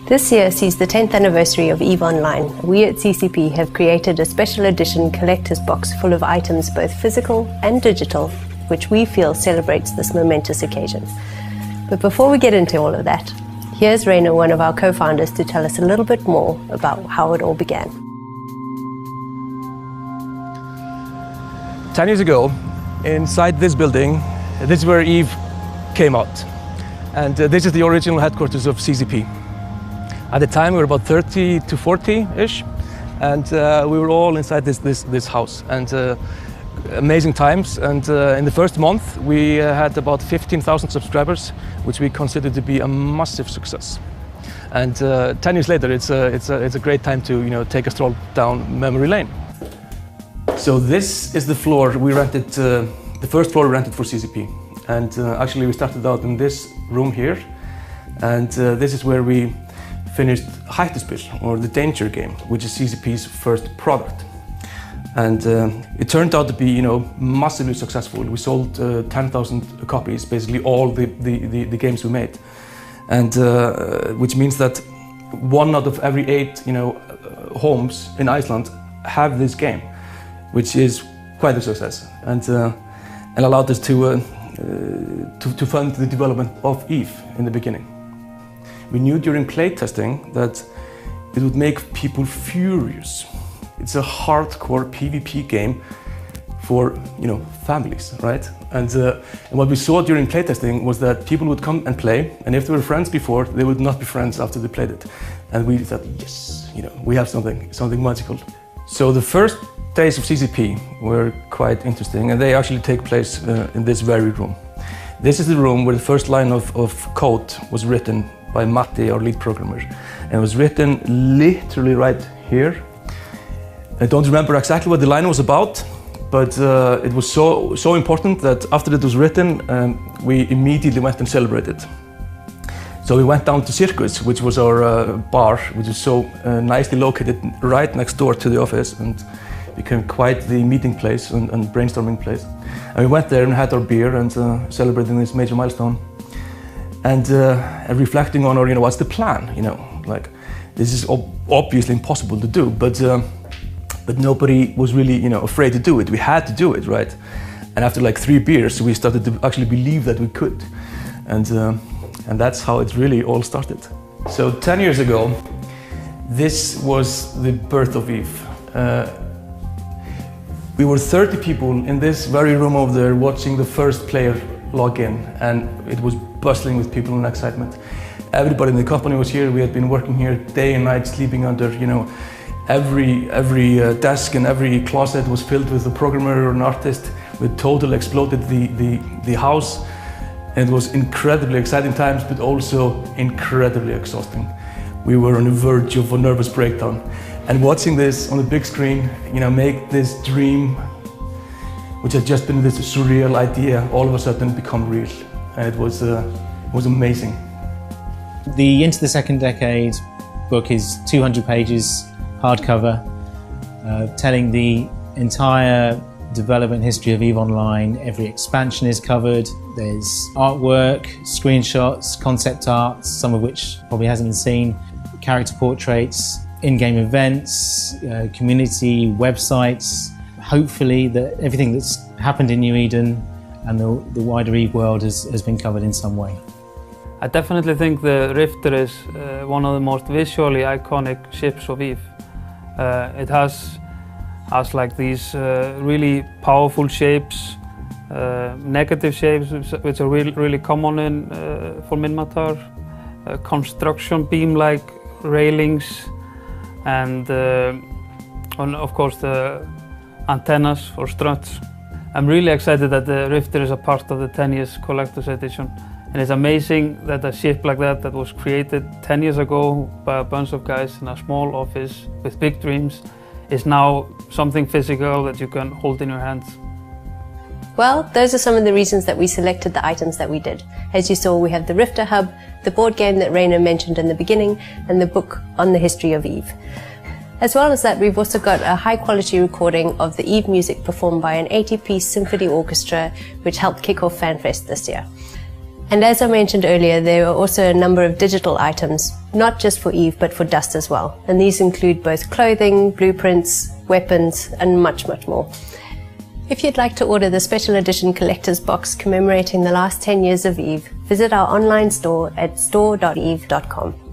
This year sees the 10th anniversary of EVE Online. We at CCP have created a special edition collector's box full of items both physical and digital, which we feel celebrates this momentous occasion. But before we get into all of that, here's Rainer, one of our co-founders, to tell us a little bit more about how it all began. 10 years ago, inside this building, this is where EVE came out. And this is the original headquarters of CCP. At the time, we were about 30 to 40-ish, and we were all inside this house. And amazing times. And in the first month, we had about 15,000 subscribers, which we considered to be a massive success. And 10 years later, it's a great time to take a stroll down memory lane. So this is the floor we rented, the first floor we rented for CCP. And actually, we started out in this room here, and this is where we finished Hættuspil, or the Danger game, which is CCP's first product. And it turned out to be, massively successful. We sold 10,000 copies, basically all the games we made, and which means that 1 out of every 8, homes in Iceland have this game, which is quite a success, and allowed us to fund the development of EVE in the beginning. We knew during playtesting that it would make people furious. It's a hardcore PvP game for families, right? And what we saw during playtesting was that people would come and play, and if they were friends before, they would not be friends after they played it. And we thought, yes, we have something magical. So the first days of CCP were quite interesting, and they actually take place in this very room. This is the room where the first line of code was written by Matti, our lead programmer, and it was written literally right here. I don't remember exactly what the line was about, but it was so important that after it was written, we immediately went and celebrated. So we went down to Circus, which was our bar, which is so nicely located right next door to the office, and became quite the meeting place and brainstorming place. And we went there and had our beer and celebrating this major milestone. And reflecting on our, what's the plan? Like, this is obviously impossible to do, but nobody was really, afraid to do it. We had to do it, right? And after like 3 beers, we started to actually believe that we could, and that's how it really all started. So 10 years ago, this was the birth of EVE. We were 30 people in this very room over there watching the first player log in, and it was bustling with people and excitement. Everybody in the company was here. We had been working here day and night, sleeping under, every desk and every closet was filled with a programmer or an artist. We totally exploded the house. It was incredibly exciting times, but also incredibly exhausting. We were on the verge of a nervous breakdown. And watching this on the big screen, make this dream, which had just been this surreal idea, all of a sudden become real. And it was amazing. The Into the Second Decade book is 200 pages, hardcover, telling the entire development history of EVE Online. Every expansion is covered. There's artwork, screenshots, concept art, some of which probably hasn't been seen, character portraits, in-game events, community websites. Hopefully that everything that's happened in New Eden and the wider EVE world has been covered in some way. I definitely think the Rifter is one of the most visually iconic ships of EVE. It has like these really powerful shapes, negative shapes which are really common for Minmatar, construction beam-like railings, and of course the antennas for struts. I'm really excited that the Rifter is a part of the 10 years collector's edition, and it's amazing that a ship like that was created 10 years ago by a bunch of guys in a small office with big dreams is now something physical that you can hold in your hands. Well, those are some of the reasons that we selected the items that we did. As you saw, we have the Rifter Hub, the board game that Rainer mentioned in the beginning, and the book on the history of EVE. As well as that, we've also got a high-quality recording of the EVE music performed by an 80-piece symphony orchestra, which helped kick off FanFest this year. And as I mentioned earlier, there are also a number of digital items, not just for Eve, but for Dust as well. And these include both clothing, blueprints, weapons, and much, much more. If you'd like to order the special edition collector's box commemorating the last 10 years of Eve, visit our online store at store.eve.com.